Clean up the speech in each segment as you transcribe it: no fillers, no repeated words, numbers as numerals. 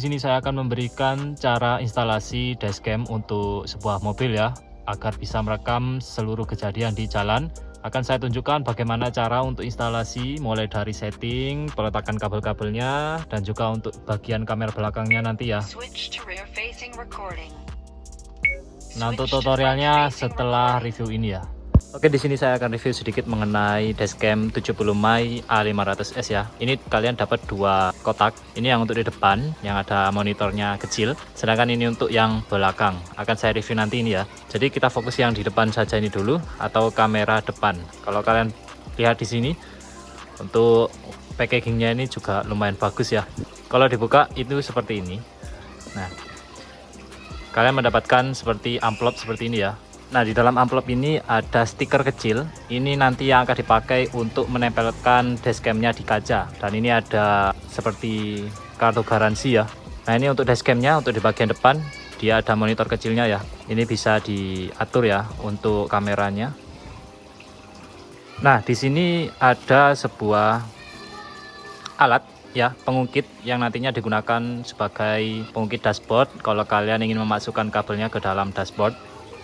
sini saya akan memberikan cara instalasi dashcam untuk sebuah mobil ya, agar bisa merekam seluruh kejadian di jalan. Akan saya tunjukkan bagaimana cara untuk instalasi, mulai dari setting, peletakan kabel-kabelnya, dan juga untuk bagian kamera belakangnya nanti ya. Nah, untuk tutorialnya setelah review ini ya. Oke, di sini saya akan review sedikit mengenai dashcam 70 My A500S ya. Ini kalian dapat dua kotak. Ini yang untuk di depan, yang ada monitornya kecil. Sedangkan ini untuk yang belakang. Akan saya review nanti ini ya. Jadi kita fokus yang di depan saja ini dulu, atau kamera depan. Kalau kalian lihat di sini, untuk packagingnya ini juga lumayan bagus ya. Kalau dibuka itu seperti ini. Nah, kalian mendapatkan seperti amplop seperti ini ya. Nah, di dalam amplop ini ada stiker kecil. Ini nanti yang akan dipakai untuk menempelkan dashcamnya di kaca. Dan ini ada seperti kartu garansi ya. Nah, ini untuk dashcamnya, untuk di bagian depan dia ada monitor kecilnya ya. Ini bisa diatur ya untuk kameranya. Nah, di sini ada sebuah alat ya, pengungkit yang nantinya digunakan sebagai pengungkit dashboard kalau kalian ingin memasukkan kabelnya ke dalam dashboard.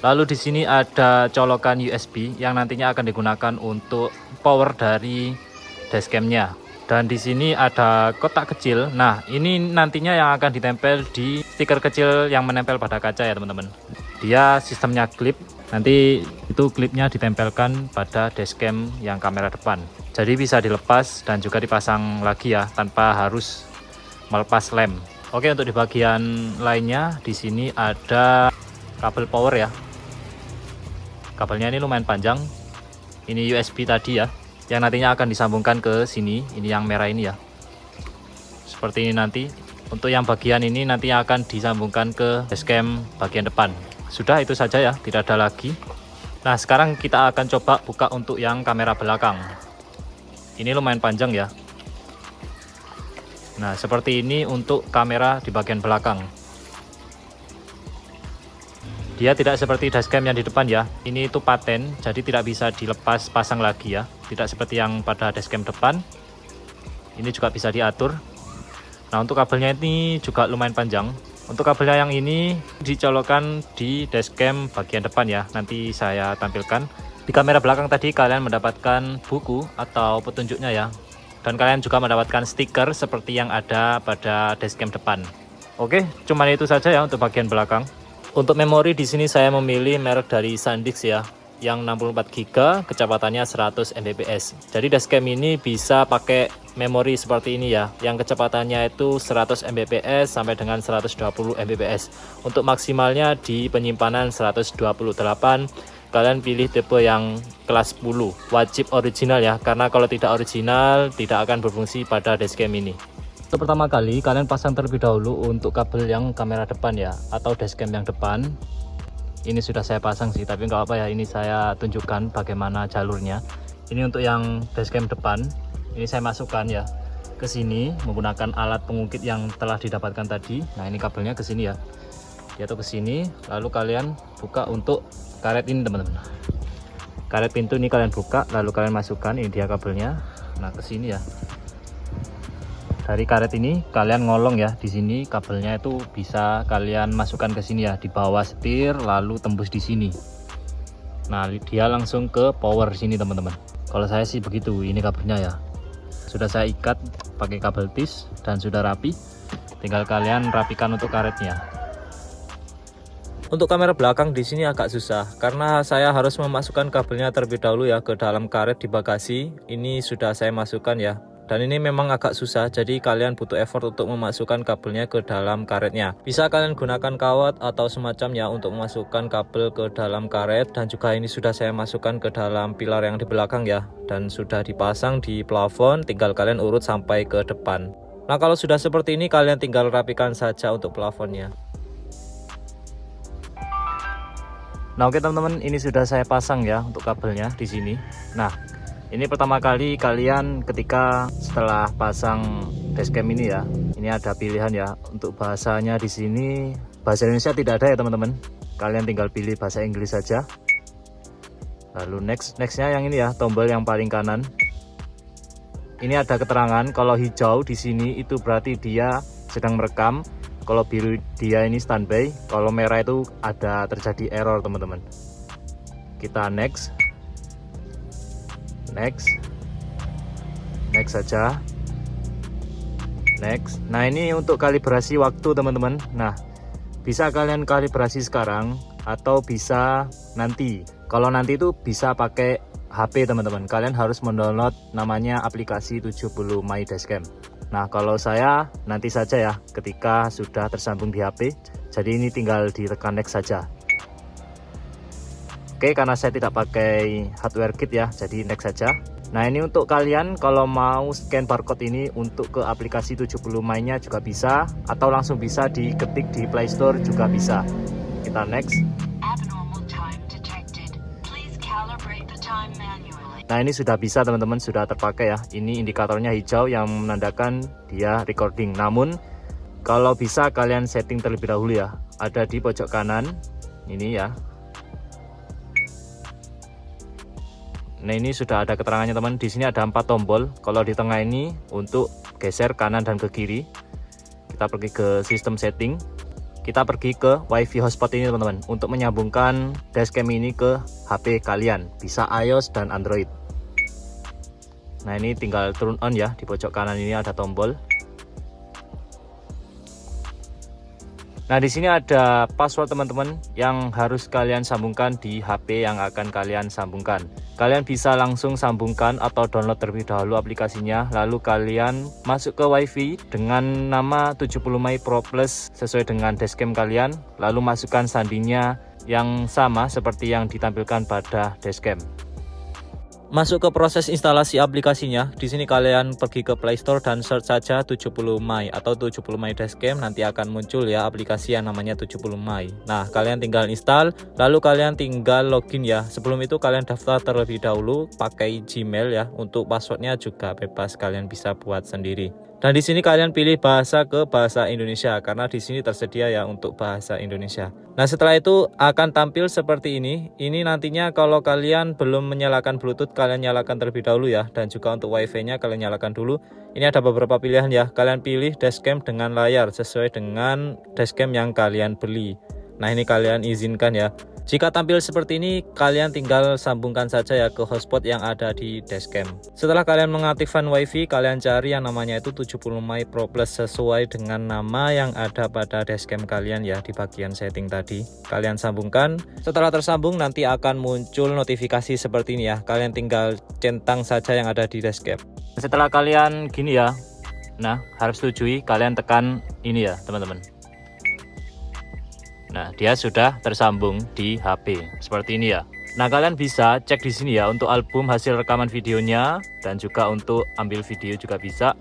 Lalu di sini ada colokan USB yang nantinya akan digunakan untuk power dari dashcamnya. Dan di sini ada kotak kecil. Nah, ini nantinya yang akan ditempel di stiker kecil yang menempel pada kaca ya teman-teman. Dia sistemnya klip. Nanti itu klipnya ditempelkan pada dashcam yang kamera depan. Jadi bisa dilepas dan juga dipasang lagi ya, tanpa harus melepas lem. Oke, untuk di bagian lainnya di sini ada kabel power ya. Kabelnya ini lumayan panjang. Ini USB tadi ya, yang nantinya akan disambungkan ke sini. Ini yang merah ini ya. Seperti ini nanti. Untuk yang bagian ini nantinya akan disambungkan ke dashcam bagian depan. Sudah, itu saja ya, tidak ada lagi. Nah, sekarang kita akan coba buka untuk yang kamera belakang. Ini lumayan panjang ya. Nah, seperti ini untuk kamera di bagian belakang. Dia tidak seperti dashcam yang di depan ya. Ini itu paten, jadi tidak bisa dilepas pasang lagi ya. Tidak seperti yang pada dashcam depan. Ini juga bisa diatur. Nah, untuk kabelnya ini juga lumayan panjang. Untuk kabelnya yang ini dicolokkan di dashcam bagian depan ya. Nanti saya tampilkan. Di kamera belakang tadi kalian mendapatkan buku atau petunjuknya ya. Dan kalian juga mendapatkan stiker seperti yang ada pada dashcam depan. Oke, cuman itu saja ya untuk bagian belakang. Untuk memori di sini saya memilih merek dari SanDisk ya, yang 64 GB, kecepatannya 100 Mbps. Jadi dashcam ini bisa pakai memori seperti ini ya, yang kecepatannya itu 100 Mbps sampai dengan 120 Mbps. Untuk maksimalnya di penyimpanan 128. Kalian pilih tipe yang kelas 10, wajib original ya, karena kalau tidak original tidak akan berfungsi pada dashcam ini. Untuk pertama kali kalian pasang terlebih dahulu untuk kabel yang kamera depan ya, atau dashcam yang depan. Ini sudah saya pasang sih, tapi nggak apa ya, ini saya tunjukkan bagaimana jalurnya. Ini untuk yang dashcam depan, ini saya masukkan ya ke sini menggunakan alat pengungkit yang telah didapatkan tadi. Nah, ini kabelnya ke sini ya, jatuh ke sini. Lalu kalian buka untuk karet ini teman-teman. Karet pintu ini kalian buka, lalu kalian masukkan, ini dia kabelnya. Nah, ke sini ya. Dari karet ini kalian ngolong ya, di sini kabelnya itu bisa kalian masukkan ke sini ya, di bawah setir lalu tembus di sini. Nah, dia langsung ke power sini teman-teman. Kalau saya sih begitu, ini kabelnya ya. Sudah saya ikat pakai kabel tis dan sudah rapi. Tinggal kalian rapikan untuk karetnya. Untuk kamera belakang di sini agak susah karena saya harus memasukkan kabelnya terlebih dahulu ya ke dalam karet di bagasi. Ini sudah saya masukkan ya. Dan ini memang agak susah, jadi kalian butuh effort untuk memasukkan kabelnya ke dalam karetnya. Bisa kalian gunakan kawat atau semacamnya untuk memasukkan kabel ke dalam karet. Dan juga ini sudah saya masukkan ke dalam pilar yang di belakang ya. Dan sudah dipasang di plafon, tinggal kalian urut sampai ke depan. Nah, kalau sudah seperti ini kalian tinggal rapikan saja untuk plafonnya. Nah, oke teman-teman, ini sudah saya pasang ya untuk kabelnya di sini. Nah, ini pertama kali kalian ketika setelah pasang dashcam ini ya, ini ada pilihan ya untuk bahasanya. Di sini bahasa Indonesia tidak ada ya teman-teman. Kalian tinggal pilih bahasa Inggris saja. Lalu nextnya yang ini ya, tombol yang paling kanan. Ini ada keterangan kalau hijau di sini itu berarti dia sedang merekam. Kalau biru dia ini standby, kalau merah itu ada terjadi error teman-teman. Kita next saja, next. Nah, ini untuk kalibrasi waktu teman-teman. Nah, bisa kalian kalibrasi sekarang atau bisa nanti. Kalau nanti itu bisa pakai HP teman-teman. Kalian harus mendownload namanya aplikasi 70 My Dashcam. Nah, kalau saya nanti saja ya, ketika sudah tersambung di HP. Jadi ini tinggal ditekan next saja. Oke, karena saya tidak pakai hardware kit ya, jadi next saja. Nah, ini untuk kalian kalau mau scan barcode ini untuk ke aplikasi 70 My-nya juga bisa, atau langsung bisa diketik di Play Store juga bisa. Kita next. Nah, ini sudah bisa teman-teman, sudah terpakai ya. Ini indikatornya hijau yang menandakan dia recording. Namun kalau bisa kalian setting terlebih dahulu ya. Ada di pojok kanan ini ya. Nah, ini sudah ada keterangannya teman. Di sini ada 4 tombol. Kalau di tengah ini untuk geser kanan dan ke kiri. Kita pergi ke sistem setting. Kita pergi ke WiFi hotspot ini teman-teman, untuk menyambungkan dashcam ini ke HP kalian. Bisa iOS dan Android. Nah, ini tinggal turn on ya. Di pojok kanan ini ada tombol. Nah, di sini ada password teman-teman yang harus kalian sambungkan di HP yang akan kalian sambungkan. Kalian bisa langsung sambungkan atau download terlebih dahulu aplikasinya, lalu kalian masuk ke WiFi dengan nama 70 My Pro Plus sesuai dengan dashcam kalian, lalu masukkan sandinya yang sama seperti yang ditampilkan pada dashcam. Masuk ke proses instalasi aplikasinya. Di sini kalian pergi ke Play Store dan search saja 70 My atau 70 My Dashcam, nanti akan muncul ya aplikasi yang namanya 70 My. Nah, kalian tinggal install, lalu kalian tinggal login ya. Sebelum itu kalian daftar terlebih dahulu pakai Gmail ya. Untuk passwordnya juga bebas, kalian bisa buat sendiri. Dan di sini kalian pilih bahasa ke bahasa Indonesia karena di sini tersedia ya untuk bahasa Indonesia. Nah, setelah itu akan tampil seperti ini. Ini nantinya kalau kalian belum menyalakan Bluetooth, kalian nyalakan terlebih dahulu ya. Dan juga untuk WiFi-nya kalian nyalakan dulu. Ini ada beberapa pilihan ya. Kalian pilih dashcam dengan layar sesuai dengan dashcam yang kalian beli. Nah, ini kalian izinkan ya. Jika tampil seperti ini, kalian tinggal sambungkan saja ya ke hotspot yang ada di dashcam. Setelah kalian mengaktifkan WiFi, kalian cari yang namanya itu 70 My Pro Plus sesuai dengan nama yang ada pada dashcam kalian ya di bagian setting tadi. Kalian sambungkan. Setelah tersambung nanti akan muncul notifikasi seperti ini ya. Kalian tinggal centang saja yang ada di dashcam. Setelah kalian gini ya. Nah, harus setujui, kalian tekan ini ya, teman-teman. Nah, dia sudah tersambung di HP seperti ini ya. Nah, kalian bisa cek di sini ya untuk album hasil rekaman videonya dan juga untuk ambil video juga bisa.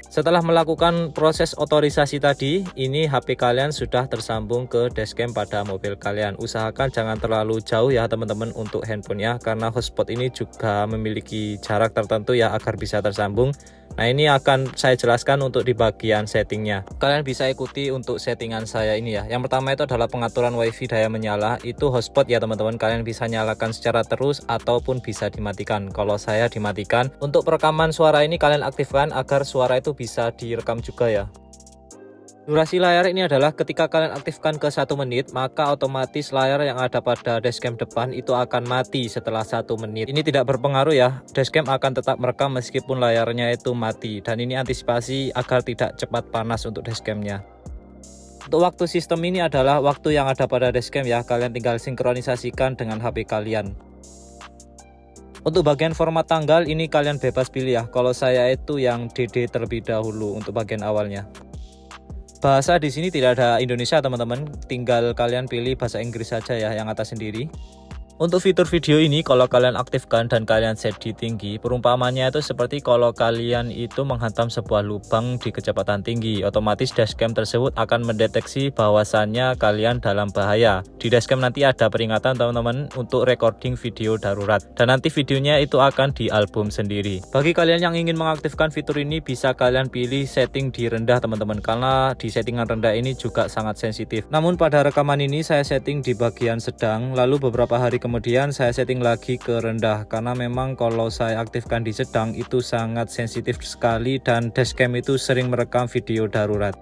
Setelah melakukan proses otorisasi tadi, ini HP kalian sudah tersambung ke dashcam pada mobil kalian. Usahakan jangan terlalu jauh ya teman-teman untuk handphonenya, karena hotspot ini juga memiliki jarak tertentu ya agar bisa tersambung. Nah, ini akan saya jelaskan untuk di bagian settingnya. Kalian bisa ikuti untuk settingan saya ini ya. Yang pertama itu adalah pengaturan WiFi daya menyala. Itu hotspot ya teman-teman. Kalian bisa nyalakan secara terus ataupun bisa dimatikan. Kalau saya dimatikan. Untuk perekaman suara ini kalian aktifkan agar suara itu bisa direkam juga ya. Durasi layar ini adalah ketika kalian aktifkan ke 1 menit, maka otomatis layar yang ada pada dashcam depan itu akan mati setelah 1 menit. Ini tidak berpengaruh ya, dashcam akan tetap merekam meskipun layarnya itu mati. Dan ini antisipasi agar tidak cepat panas untuk dashcamnya. Untuk waktu sistem ini adalah waktu yang ada pada dashcam ya, kalian tinggal sinkronisasikan dengan HP kalian. Untuk bagian format tanggal ini kalian bebas pilih ya, kalau saya itu yang DD terlebih dahulu untuk bagian awalnya. Bahasa di sini tidak ada Indonesia teman-teman, tinggal kalian pilih bahasa Inggris saja ya yang atas sendiri. Untuk fitur video ini kalau kalian aktifkan dan kalian set di tinggi, perumpamannya itu seperti kalau kalian itu menghantam sebuah lubang di kecepatan tinggi, otomatis dashcam tersebut akan mendeteksi bahwasannya kalian dalam bahaya. Di dashcam nanti ada peringatan teman-teman untuk recording video darurat, dan nanti videonya itu akan dialbum sendiri. Bagi kalian yang ingin mengaktifkan fitur ini, bisa kalian pilih setting di rendah teman-teman, karena di settingan rendah ini juga sangat sensitif. Namun pada rekaman ini saya setting di bagian sedang, lalu beberapa hari kemudian saya setting lagi ke rendah, karena memang kalau saya aktifkan di sedang itu sangat sensitif sekali dan dashcam itu sering merekam video darurat.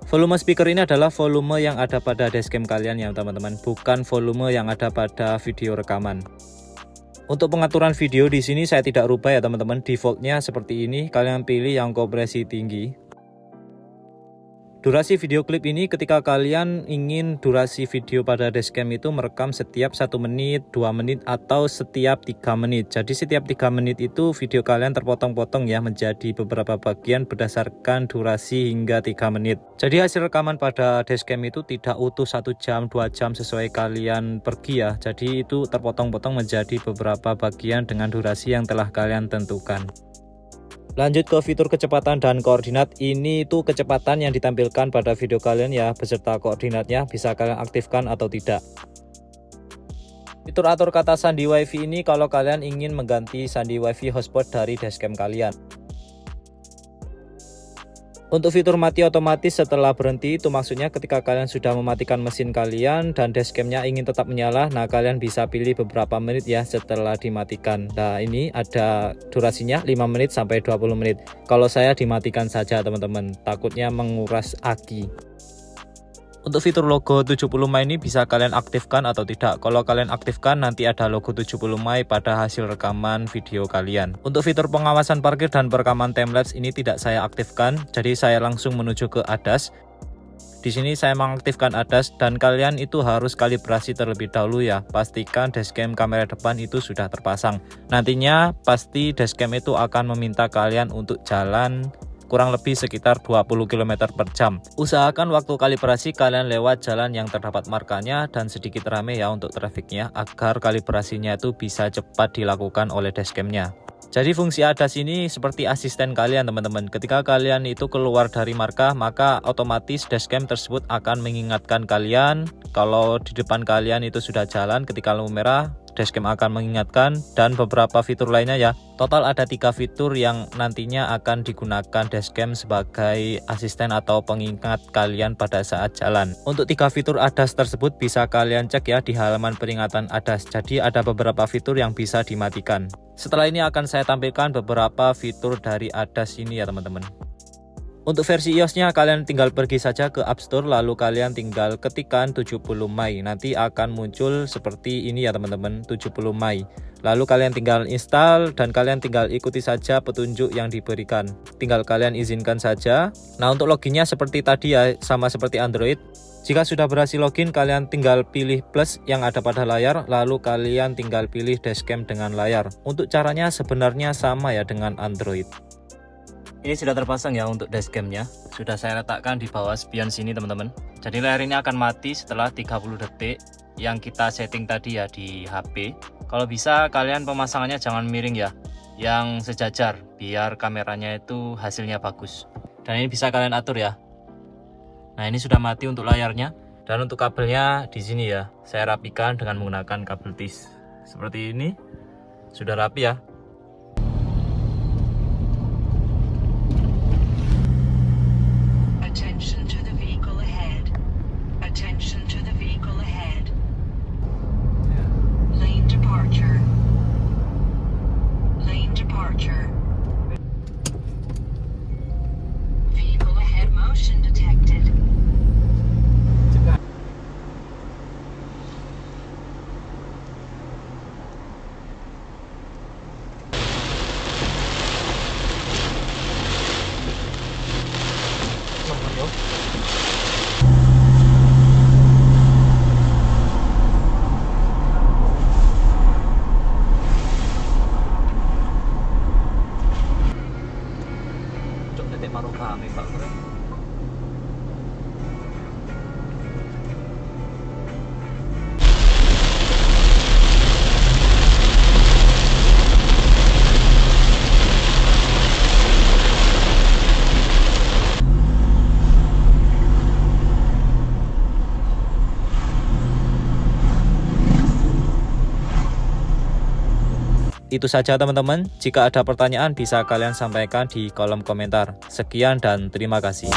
Volume speaker ini adalah volume yang ada pada dashcam kalian ya teman-teman, bukan volume yang ada pada video rekaman. Untuk pengaturan video di sini saya tidak rubah ya teman-teman, defaultnya seperti ini, kalian pilih yang kompresi tinggi. Durasi video klip ini ketika kalian ingin durasi video pada dashcam itu merekam setiap 1 menit, 2 menit, atau setiap 3 menit. Jadi setiap 3 menit itu video kalian terpotong-potong ya menjadi beberapa bagian berdasarkan durasi hingga 3 menit. Jadi hasil rekaman pada dashcam itu tidak utuh 1 jam, 2 jam sesuai kalian pergi ya. Jadi itu terpotong-potong menjadi beberapa bagian dengan durasi yang telah kalian tentukan. Lanjut ke fitur kecepatan dan koordinat. Ini tuh kecepatan yang ditampilkan pada video kalian ya, beserta koordinatnya bisa kalian aktifkan atau tidak. Fitur atur kata sandi wifi ini kalau kalian ingin mengganti sandi wifi hotspot dari dashcam kalian. Untuk fitur mati otomatis setelah berhenti, itu maksudnya ketika kalian sudah mematikan mesin kalian dan dashcamnya ingin tetap menyala, nah kalian bisa pilih beberapa menit ya setelah dimatikan. Nah ini ada durasinya 5 menit sampai 20 menit. Kalau saya dimatikan saja teman-teman, takutnya menguras aki. Untuk fitur logo 70 My ini bisa kalian aktifkan atau tidak. Kalau kalian aktifkan nanti ada logo 70 My pada hasil rekaman video kalian. Untuk fitur pengawasan parkir dan perekaman timelapse ini tidak saya aktifkan. Jadi saya langsung menuju ke ADAS. Di sini saya mengaktifkan ADAS dan kalian itu harus kalibrasi terlebih dahulu ya. Pastikan dashcam kamera depan itu sudah terpasang. Nantinya pasti dashcam itu akan meminta kalian untuk jalan kurang lebih sekitar 20 km per jam. Usahakan waktu kalibrasi kalian lewat jalan yang terdapat markanya dan sedikit rame ya untuk trafiknya, agar kalibrasinya itu bisa cepat dilakukan oleh dashcamnya. Jadi fungsi ADAS ini seperti asisten kalian teman-teman. Ketika kalian itu keluar dari markah, maka otomatis dashcam tersebut akan mengingatkan kalian kalau di depan kalian itu sudah jalan. Ketika lampu merah, dashcam akan mengingatkan, dan beberapa fitur lainnya ya. Total ada 3 fitur yang nantinya akan digunakan dashcam sebagai asisten atau pengingat kalian pada saat jalan. Untuk 3 fitur ADAS tersebut bisa kalian cek ya di halaman peringatan ADAS. Jadi ada beberapa fitur yang bisa dimatikan. Setelah ini akan saya tampilkan beberapa fitur dari ADAS ini ya teman-teman. Untuk versi iOS-nya kalian tinggal pergi saja ke App Store, lalu kalian tinggal ketikkan 70 My. Nanti akan muncul seperti ini ya teman-teman, 70 My. Lalu kalian tinggal install dan kalian tinggal ikuti saja petunjuk yang diberikan. Tinggal kalian izinkan saja. Nah untuk loginnya seperti tadi ya, sama seperti Android. Jika sudah berhasil login, kalian tinggal pilih plus yang ada pada layar, lalu kalian tinggal pilih dashcam dengan layar. Untuk caranya sebenarnya sama ya dengan Android. Ini sudah terpasang ya untuk dashcamnya. Sudah saya letakkan di bawah spion sini teman-teman. Jadi layar ini akan mati setelah 30 detik yang kita setting tadi ya di HP. Kalau bisa kalian pemasangannya jangan miring ya, yang sejajar biar kameranya itu hasilnya bagus. Dan ini bisa kalian atur ya. Nah ini sudah mati untuk layarnya. Dan untuk kabelnya di sini ya, saya rapikan dengan menggunakan kabel tis. Seperti ini. Sudah rapi ya. Itu saja teman-teman. Jika ada pertanyaan bisa kalian sampaikan di kolom komentar. Sekian dan terima kasih.